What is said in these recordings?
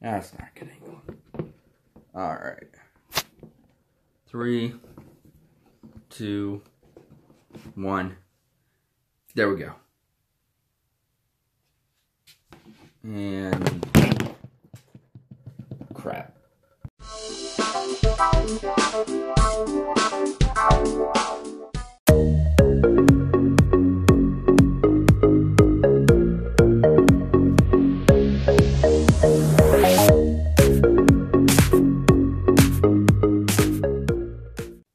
That's not a good angle. Alright. 3, 2, 1. There we go. And crap.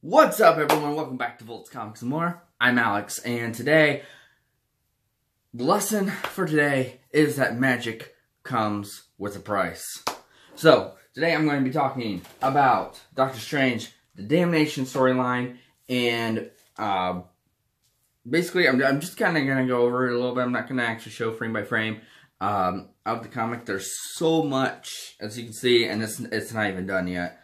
What's up, everyone? Welcome back to Volts Comics and More. I'm Alex, and today, the lesson for today is that magic comes with a price. So, today I'm going to be talking about Doctor Strange, the Damnation storyline, and basically I'm just kind of going to go over it a little bit. I'm not going to actually show frame by frame of the comic. There's so much, as you can see, and it's not even done yet.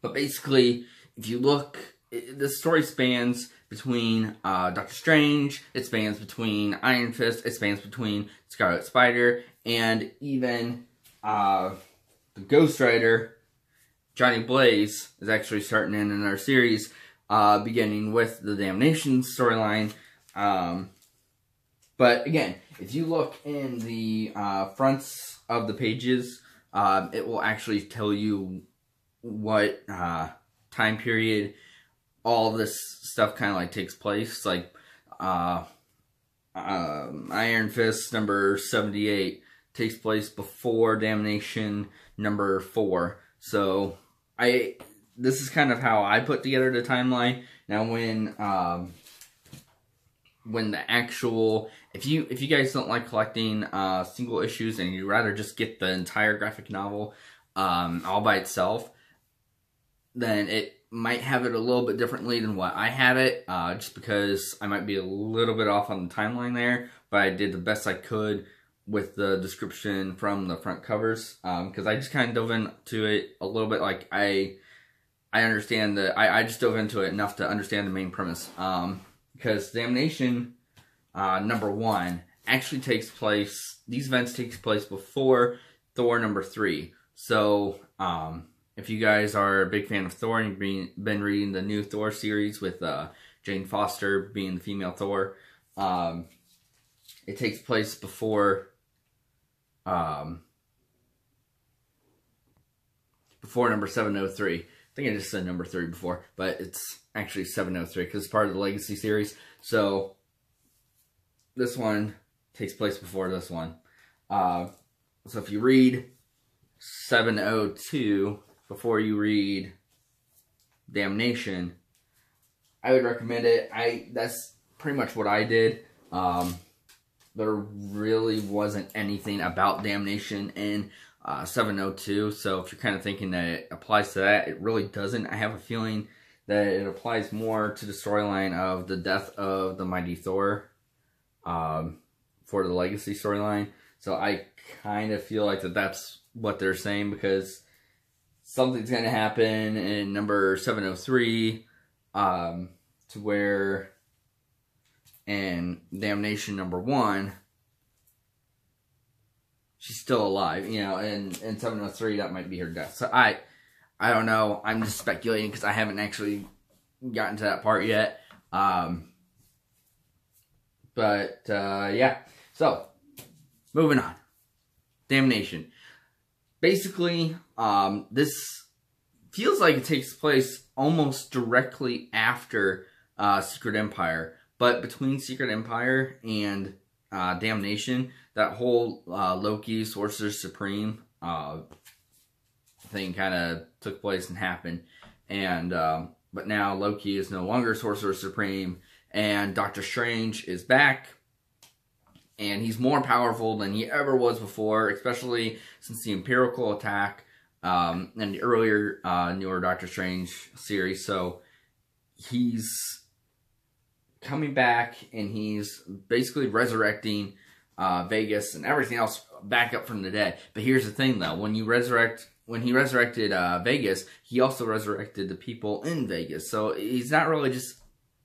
But basically, if you look, the story spans between Doctor Strange, it spans between Iron Fist, it spans between Scarlet Spider, and even the Ghost Rider, Johnny Blaze, is actually starting in another series, beginning with the Damnation storyline. But again, if you look in the fronts of the pages, it will actually tell you what time period all this stuff kind of like takes place. Like Iron Fist number 78 takes place before Damnation number 4. So this is kind of how I put together the timeline. Now when the actual, if you guys don't like collecting single issues and you'd rather just get the entire graphic novel all by itself, then it might have it a little bit differently than what I have it, just because I might be a little bit off on the timeline there, but I did the best I could with the description from the front covers, because I just kind of dove into it a little bit. Like I understand that I just dove into it enough to understand the main premise, because Damnation number 1 actually takes place, these events takes place before Thor number 3. So if you guys are a big fan of Thor and you've been reading the new Thor series with Jane Foster being the female Thor, it takes place before number 703. I think I just said number 3 before, but it's actually 703 because it's part of the Legacy series. So this one takes place before this one. So if you read 702 before you read Damnation, I would recommend it. That's pretty much what I did. There really wasn't anything about Damnation in 702, so if you're kind of thinking that it applies to that, it really doesn't. I have a feeling that it applies more to the storyline of the death of the Mighty Thor for the Legacy storyline. So I kind of feel like that's what they're saying, because something's going to happen in number 703 to where in Damnation number 1, she's still alive, you know, and in 703 that might be her death. So I don't know, I'm just speculating because I haven't actually gotten to that part yet. Yeah, so moving on. Damnation. Basically, this feels like it takes place almost directly after Secret Empire. But between Secret Empire and Damnation, that whole Loki, Sorcerer Supreme thing kind of took place and happened. And but now Loki is no longer Sorcerer Supreme, and Doctor Strange is back. And he's more powerful than he ever was before, especially since the Empirical attack and the earlier, newer Doctor Strange series. So he's coming back, and he's basically resurrecting Vegas and everything else back up from the dead. But here's the thing, though: when he resurrected Vegas, he also resurrected the people in Vegas. So he's not really just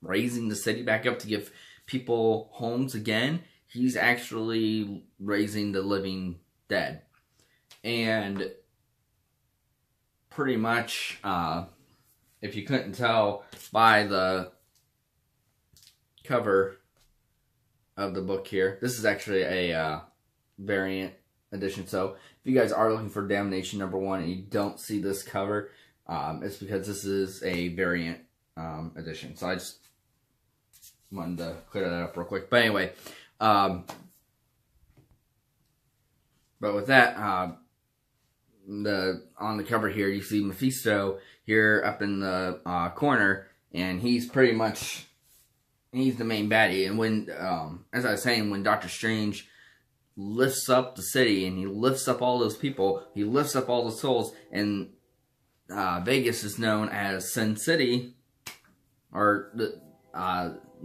raising the city back up to give people homes again. He's actually raising the living dead. And pretty much, if you couldn't tell by the cover of the book here, this is actually a variant edition. So if you guys are looking for Damnation #1 and you don't see this cover, it's because this is a variant edition. So I just wanted to clear that up real quick. But anyway, but with that, on the cover here, you see Mephisto here up in the corner, and he's pretty much, he's the main baddie. And when, as I was saying, when Doctor Strange lifts up the city, and he lifts up all those people, he lifts up all the souls, and Vegas is known as Sin City, or the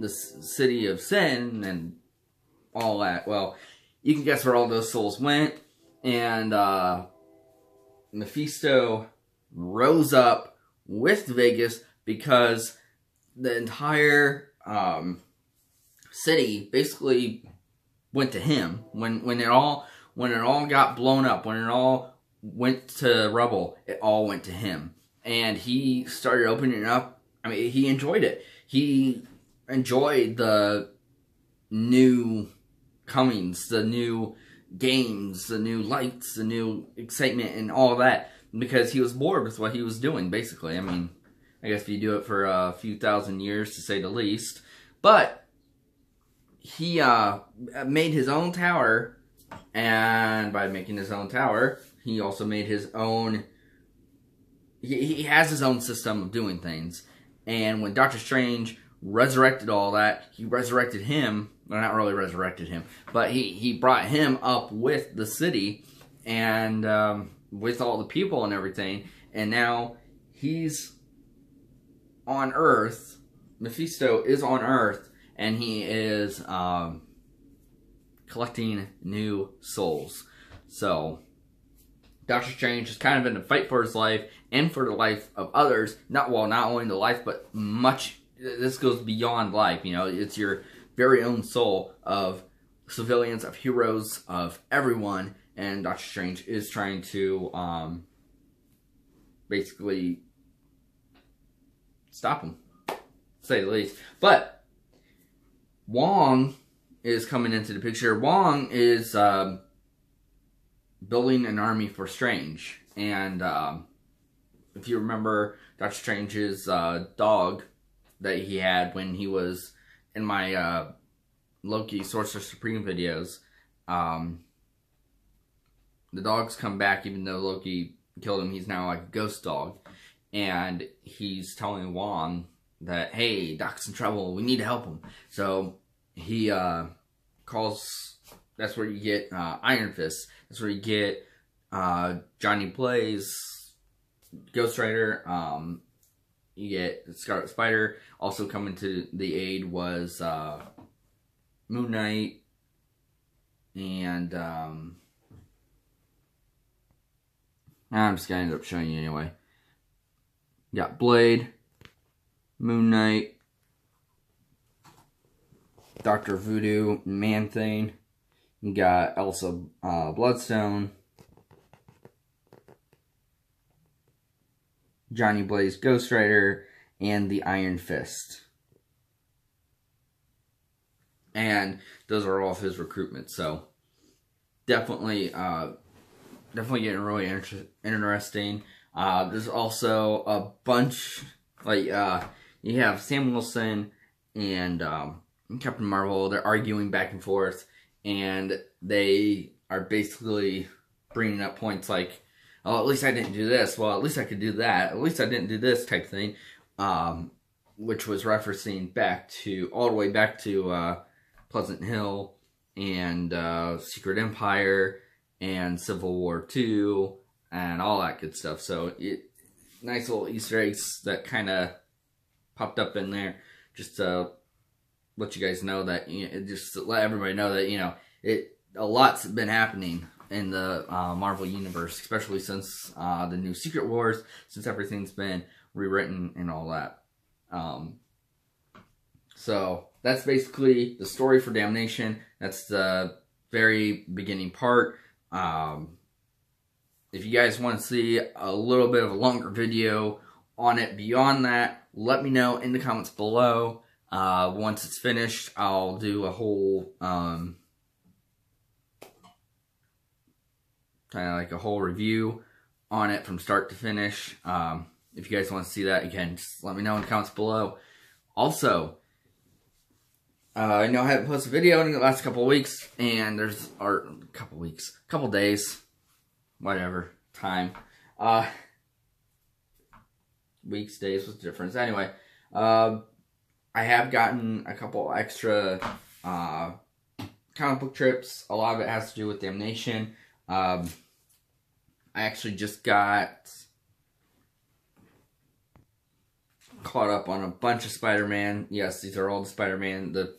city of sin, and all that. Well, you can guess where all those souls went, and Mephisto rose up with Vegas because the entire city basically went to him. When it all got blown up, when it all went to rubble, it all went to him. And he started opening up. I mean, he enjoyed it. He enjoyed the new comings, the new games, the new lights, the new excitement, and all that, because he was bored with what he was doing, basically. I mean, I guess if you do it for a few thousand years, to say the least. But he made his own tower, and by making his own tower, he also made his own, he has his own system of doing things. And when Doctor Strange resurrected all that, he resurrected him. Well, not really resurrected him, but he brought him up with the city, and with all the people and everything. And now he's on Earth. Mephisto is on Earth, and he is collecting new souls. So Doctor Strange is kind of in a fight for his life and for the life of others. Not only the life, but much. This goes beyond life. You know, it's your very own soul of civilians, of heroes, of everyone, and Doctor Strange is trying to basically stop him, to say the least. But Wong is coming into the picture. Wong is building an army for Strange, and if you remember Doctor Strange's dog that he had when he was in my Loki Sorcerer Supreme videos, the dog's come back. Even though Loki killed him, he's now like a ghost dog, and he's telling Wong that, hey, Doc's in trouble, we need to help him. So he calls, that's where you get Iron Fist, that's where you get Johnny Blaze, Ghost Rider, you get Scarlet Spider. Also coming to the aid was Moon Knight, and I'm just gonna end up showing you anyway. You got Blade, Moon Knight, Dr. Voodoo, Man-Thing. You got Elsa Bloodstone, Johnny Blaze, Ghost Rider, and the Iron Fist. And those are all of his recruitment. So definitely getting really interesting. There's also a bunch, like you have Sam Wilson and Captain Marvel. They're arguing back and forth, and they are basically bringing up points like, oh, at least I didn't do this. Well, at least I could do that. At least I didn't do this type thing. Which was referencing back to, all the way back to Pleasant Hill and Secret Empire and Civil War II and all that good stuff. So nice little Easter eggs that kind of popped up in there, just to let you guys know that, you know, just to let everybody know that, you know, a lot's been happening in the Marvel Universe, especially since the new Secret Wars, since everything's been rewritten and all that. So that's basically the story for Damnation. That's the very beginning part. if you guys want to see a little bit of a longer video on it beyond that, let me know in the comments below. Once it's finished, I'll do a whole kind of like a whole review on it from start to finish. If you guys want to see that, again, just let me know in the comments below. Also, I know I haven't posted a video in the last couple of weeks, and couple days, whatever, time. Weeks, days, what's the difference? Anyway, I have gotten a couple extra comic book trips. A lot of it has to do with Damnation. I actually just got caught up on a bunch of Spider-Man. Yes, these are all the Spider-Man, the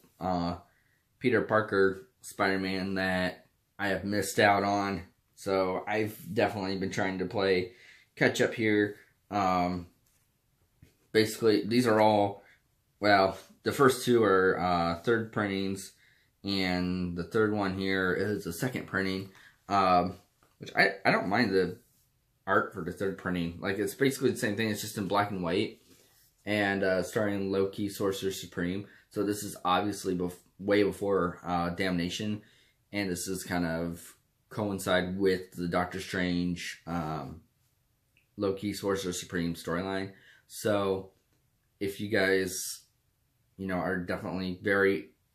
Peter Parker Spider-Man that I have missed out on. So I've definitely been trying to catch up here. Basically, these are all, well, the first two are third printings, and the third one here is a second printing, which I don't mind the art for the third printing. Like, it's basically the same thing, it's just in black and white, and starring Loki, Sorcerer Supreme. So this is obviously way before Damnation, and this is kind of coincide with the Doctor Strange, Loki, Sorcerer Supreme storyline. So if you guys, are definitely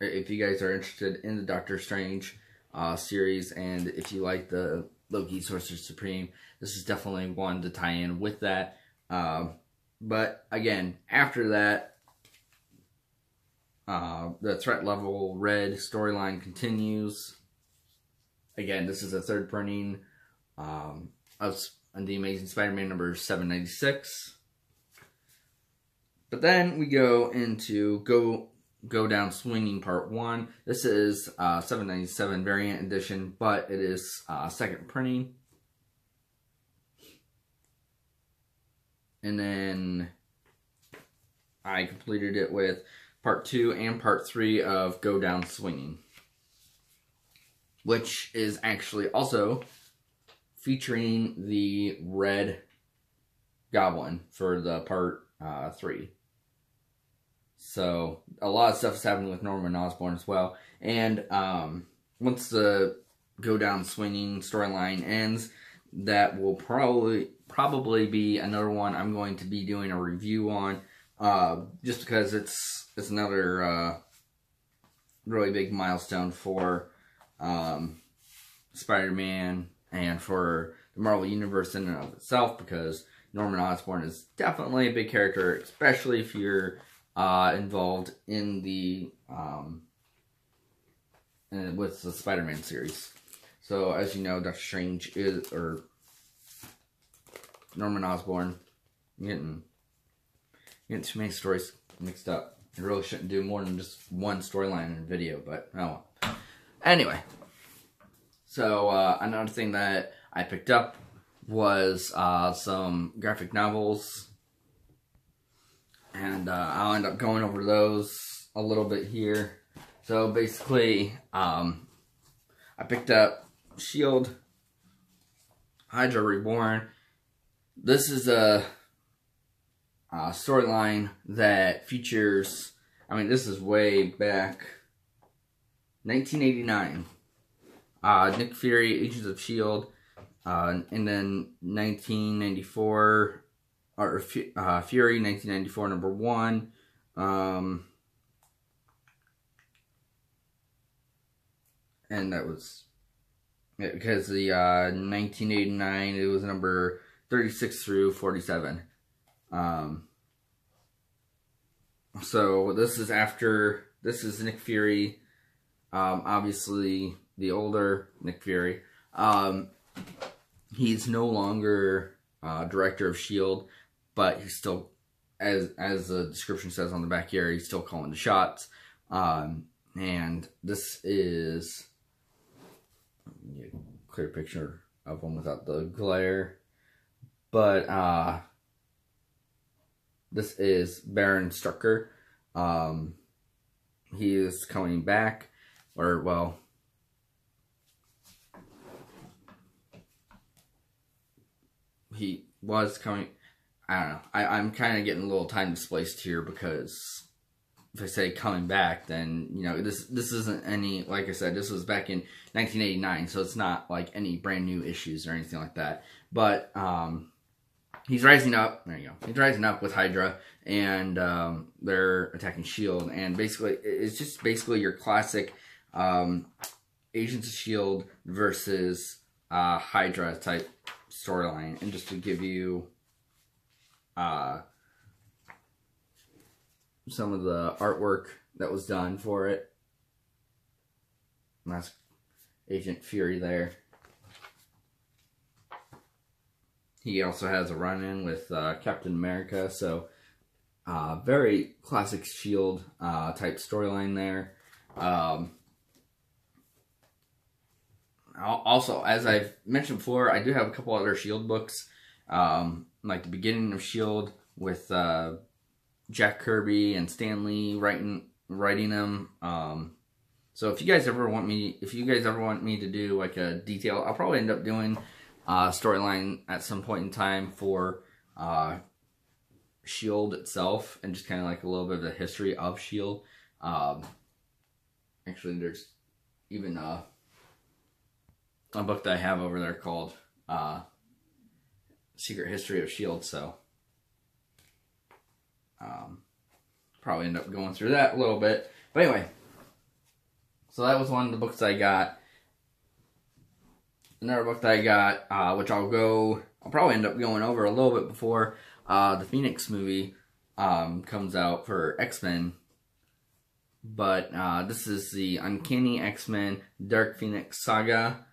if you guys are interested in the Doctor Strange series, and if you like the Loki, Sorcerer Supreme, this is definitely one to tie in with that. But again, after that, the Threat Level Red storyline continues. Again, this is a third printing of The Amazing Spider-Man number 796. But then we go into Go Down Swinging Part 1. This is 797 variant edition, but it is second printing. And then I completed it with Part 2 and Part 3 of Go Down Swinging, which is actually also featuring the Red Goblin for the Part 3. So, a lot of stuff is happening with Norman Osborn as well. And once the Go Down Swinging storyline ends, that will probably be another one I'm going to be doing a review on. Just because it's another really big milestone for Spider-Man and for the Marvel Universe in and of itself, because Norman Osborn is definitely a big character, especially if you're involved in the with the Spider-Man series. So, as you know, Doctor Strange or Norman Osborn, I'm getting too many stories mixed up. I really shouldn't do more than just one storyline in a video, but oh well. Anyway, so another thing that I picked up was some graphic novels, and I'll end up going over those a little bit here. So basically, I picked up S.H.I.E.L.D. Hydra Reborn. This is a storyline that features, this is way back, 1989. Nick Fury, Agents of S.H.I.E.L.D., and then 1994, or Fury, 1994, number 1. And that was, because the 1989, it was number 36 through 47. So this is Nick Fury, obviously the older Nick Fury. He's no longer director of S.H.I.E.L.D., but he's still, as the description says on the back here, he's still calling the shots. And this is a clear picture of him without the glare. But this is Baron Strucker. He is coming back, or well, he was coming. I don't know. I'm kind of getting a little time displaced here because if I say coming back, then this isn't any, like I said, this was back in 1989, so it's not like any brand new issues or anything like that. But he's rising up. There you go. He's rising up with Hydra, and they're attacking Shield, and basically it's just basically your classic Agents of Shield versus Hydra type storyline. And just to give you some of the artwork that was done for it. And that's Agent Fury there. He also has a run-in with Captain America, so very classic Shield type storyline there. Also, as I've mentioned before, I do have a couple other Shield books, like the beginning of Shield with Jack Kirby and Stan Lee writing them. So if you guys ever want me to do like a detail, I'll probably end up doing a storyline at some point in time for Shield itself, and just kind of like a little bit of the history of Shield. Actually, there's even a book that I have over there called Secret History of Shield, so probably end up going through that a little bit. But anyway, so that was one of the books I got. Another book that I got, which I'll probably end up going over a little bit before the Phoenix movie comes out for X-Men. But this is the Uncanny X-Men Dark Phoenix Saga.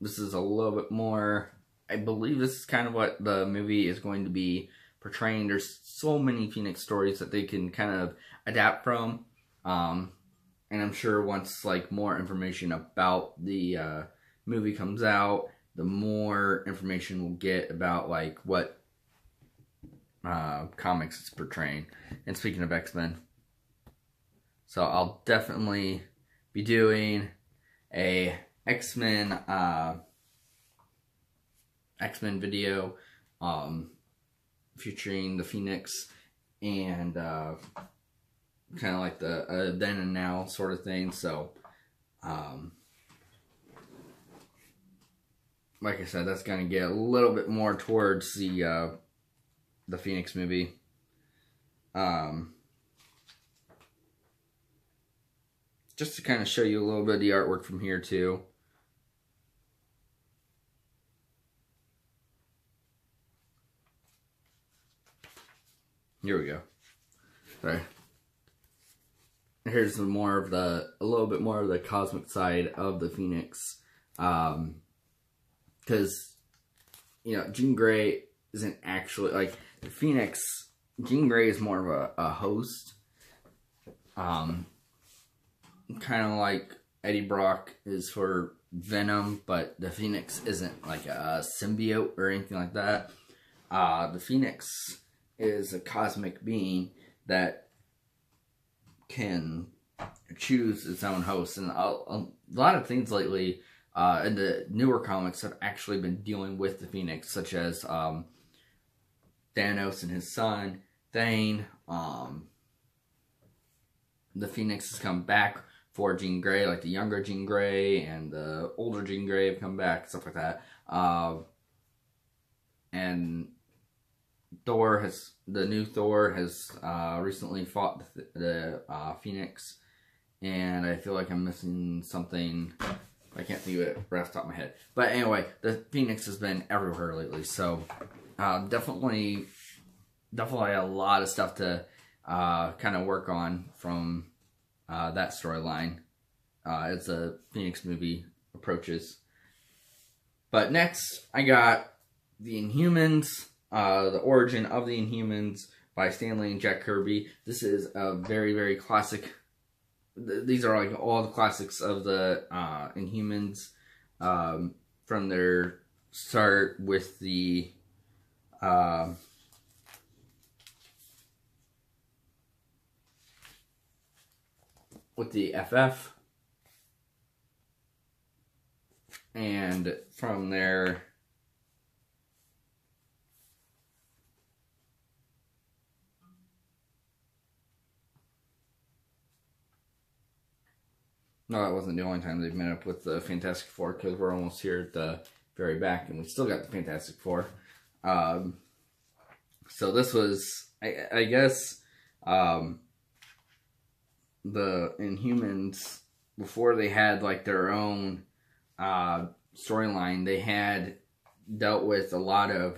This is a little bit more, I believe this is kind of what the movie is going to be portraying. There's so many Phoenix stories that they can kind of adapt from. And I'm sure once like more information about the movie comes out, the more information we'll get about like what comics it's portraying. And speaking of X-Men, so I'll definitely be doing a X-Men video featuring the Phoenix and kind of like the then and now sort of thing. So like I said, that's going to get a little bit more towards the Phoenix movie. Just to kind of show you a little bit of the artwork from here too. Here we go. Sorry. Here's a little bit more of the cosmic side of the Phoenix. Because, Jean Grey isn't actually, like, the Phoenix, Jean Grey is more of a host. Kind of like Eddie Brock is for Venom, but the Phoenix isn't like a symbiote or anything like that. The Phoenix is a cosmic being that can choose its own host. And a lot of things lately in the newer comics have actually been dealing with the Phoenix, such as Thanos and his son, Thane. The Phoenix has come back for Jean Grey, like the younger Jean Grey and the older Jean Grey have come back, stuff like that. And the new Thor has recently fought the Phoenix, and I feel like I'm missing something. I can't think of it right off the top of my head. But anyway, the Phoenix has been everywhere lately, so definitely a lot of stuff to kind of work on from that storyline as the Phoenix movie approaches. But next, I got the Inhumans, the origin of the Inhumans by Stan Lee and Jack Kirby. This is a very, very classic. These are like all the classics of the Inhumans from their start with the FF, and from their No, that wasn't the only time they've met up with the Fantastic Four, because we're almost here at the very back, and we still got the Fantastic Four. So this was, I guess, the Inhumans, before they had like their own storyline, they had dealt with a lot of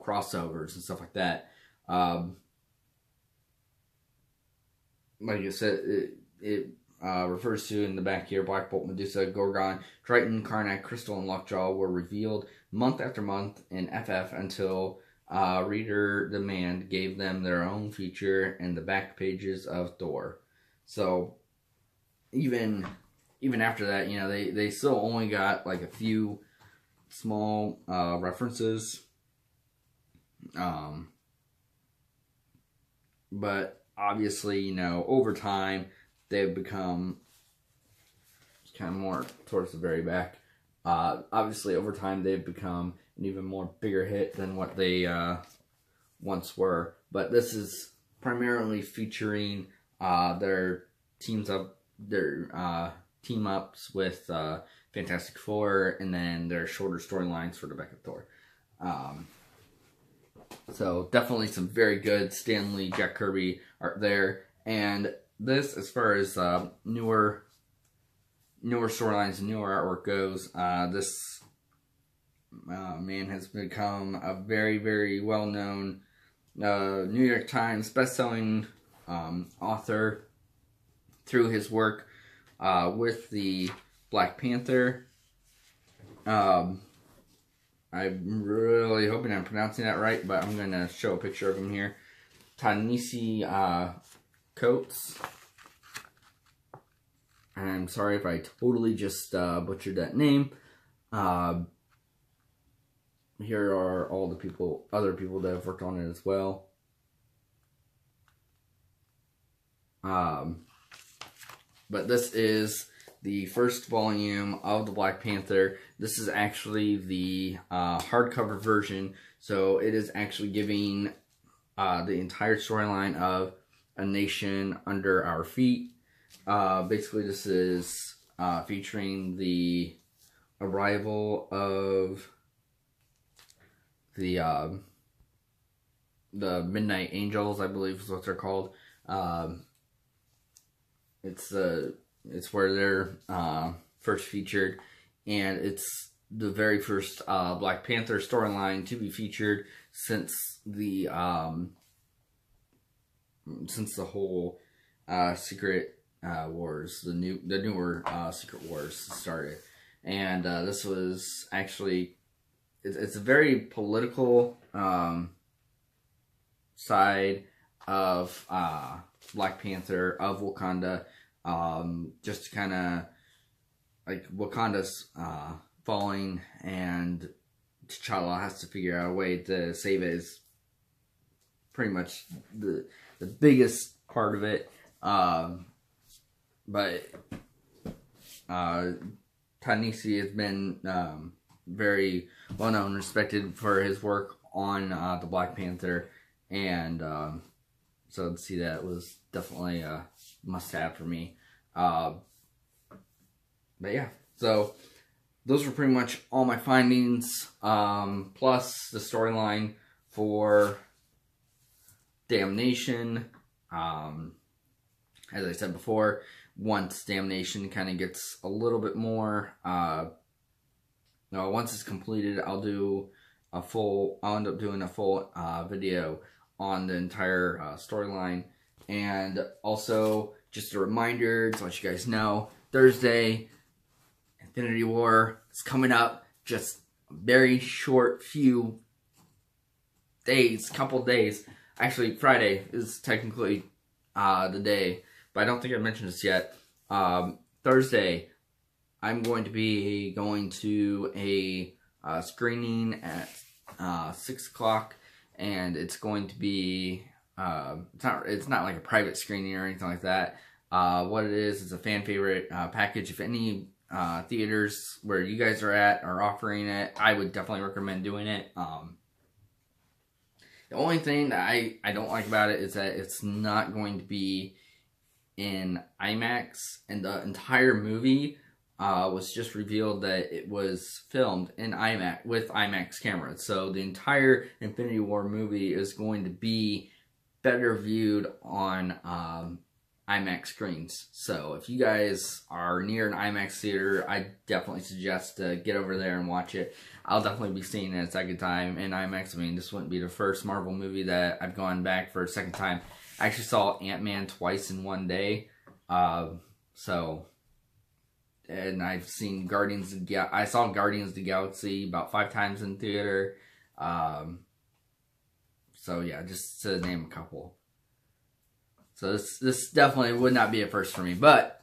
crossovers and stuff like that. Like I said, it refers to in the back here, Black Bolt, Medusa, Gorgon, Triton, Karnak, Crystal, and Lockjaw were revealed month after month in FF until reader demand gave them their own feature in the back pages of Thor. So even after that, you know, they still only got like a few small references. But obviously, you know, over time, they've become kind of more towards the very back. Obviously, over time, they've become an even more bigger hit than what they once were. But this is primarily featuring their team-ups with Fantastic Four, and then their shorter storylines for the back of Thor. So definitely some very good Stan Lee, Jack Kirby art there. And this, as far as newer storylines and newer artwork goes, this man has become a very, very well-known New York Times best-selling author through his work with the Black Panther. I'm really hoping I'm pronouncing that right, but I'm going to show a picture of him here. Ta-Nehisi Coates. And I'm sorry if I totally just butchered that name. Here are all the other people that have worked on it as well. But this is the first volume of the Black Panther. This is actually the hardcover version, so it is actually giving the entire storyline of A Nation Under Our Feet. Basically, this is featuring the arrival of the Midnight Angels, I believe is what they're called. It's where they're first featured, and it's the very first Black Panther storyline to be featured since the whole Secret Wars, the newer Secret Wars started. And this was actually, it's a very political side of Black Panther, of Wakanda. Just kind of like Wakanda's falling, and T'Challa has to figure out a way to save it, is pretty much the biggest part of it. But Ta-Nehisi has been very well known and respected for his work on the Black Panther, and so to see that was definitely a must-have for me. But yeah, so those were pretty much all my findings, plus the storyline for Damnation. As I said before, once Damnation kind of gets a little bit more, once it's completed, I'll end up doing a full video on the entire storyline. And also, just a reminder to let you guys know, Thursday, Infinity War is coming up. Just a very short few days, couple days. Actually, Friday is technically the day, but I don't think I mentioned this yet. Thursday, I'm going to be going to a screening at 6 o'clock, and it's going to be it's not like a private screening or anything like that. What it is a fan favorite package. If any theaters where you guys are at are offering it, I would definitely recommend doing it. The only thing that I don't like about it is that it's not going to be in IMAX, and the entire movie was just revealed that it was filmed in IMAX with IMAX cameras. So the entire Infinity War movie is going to be better viewed on IMAX screens. So if you guys are near an IMAX theater, I definitely suggest to get over there and watch it. I'll definitely be seeing it a second time in IMAX. I mean, this wouldn't be the first Marvel movie that I've gone back for a second time. I actually saw Ant-Man twice in one day. And I've seen I saw Guardians of the Galaxy about 5 times in theater. So yeah, just to name a couple. So this definitely would not be a first for me, but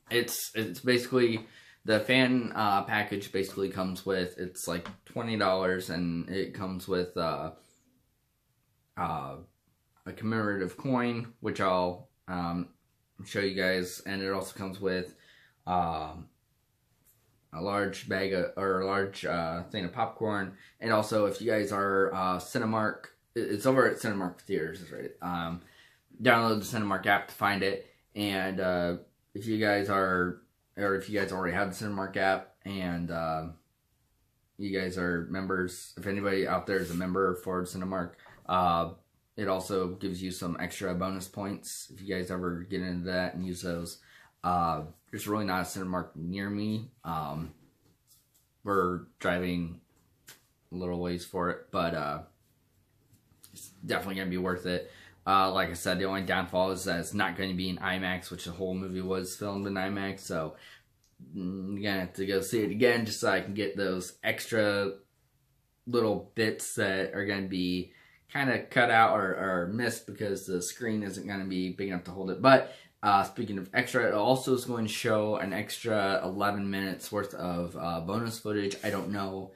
it's basically the fan package basically comes with, it's like $20, and it comes with a commemorative coin, which I'll show you guys, and it also comes with a large bag of, or a large thing of popcorn, and also if you guys are Cinemark, it's over at Cinemark Theaters, right? Download the Cinemark app to find it, and if you guys are, or if you guys already have the Cinemark app, and you guys are members, if anybody out there is a member for Cinemark, it also gives you some extra bonus points if you guys ever get into that and use those. There's really not a Cinemark near me. We're driving a little ways for it, but it's definitely going to be worth it. Like I said, the only downfall is that it's not going to be in IMAX, which the whole movie was filmed in IMAX, so I'm going to have to go see it again just so I can get those extra little bits that are going to be kind of cut out or missed because the screen isn't going to be big enough to hold it. But speaking of extra, it also is going to show an extra 11 minutes worth of bonus footage. I don't know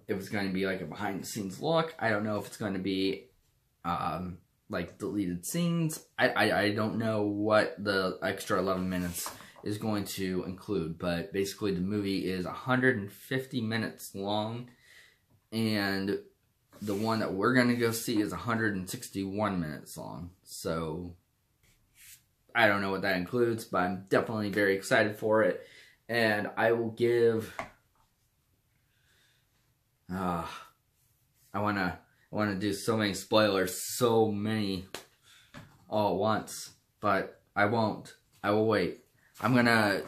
if it's going to be like a behind the scenes look. I don't know if it's going to be like deleted scenes. I don't know what the extra 11 minutes is going to include, but basically the movie is 150 minutes long, and the one that we're going to go see is 161 minutes long. So I don't know what that includes, but I'm definitely very excited for it. And I will give I want to do so many spoilers, so many all at once, but I won't. I will wait. I'm going to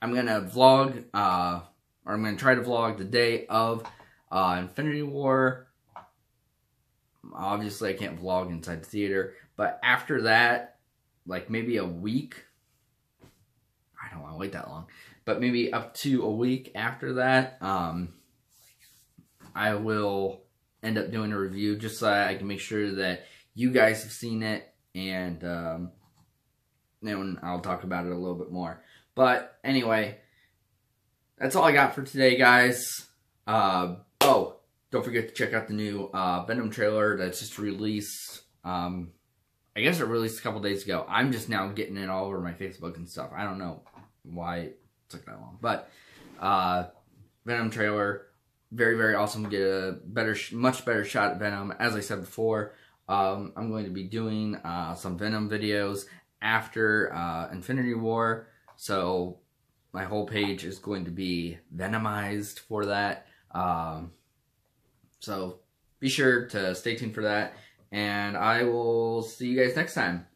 vlog or I'm going to try to vlog the day of Infinity War. Obviously, I can't vlog inside the theater, but after that, like maybe a week, I don't want to wait that long, but maybe up to a week after that, I will end up doing a review just so I can make sure that you guys have seen it, and then I'll talk about it a little bit more. But anyway, that's all I got for today, guys. Oh, don't forget to check out the new Venom trailer that's just released. I guess it released a couple days ago. I'm just now getting it all over my Facebook and stuff. I don't know why it took that long. But Venom trailer, very, very awesome. Get a much better shot at Venom. As I said before, I'm going to be doing some Venom videos after Infinity War. So my whole page is going to be Venomized for that. So be sure to stay tuned for that, and I will see you guys next time.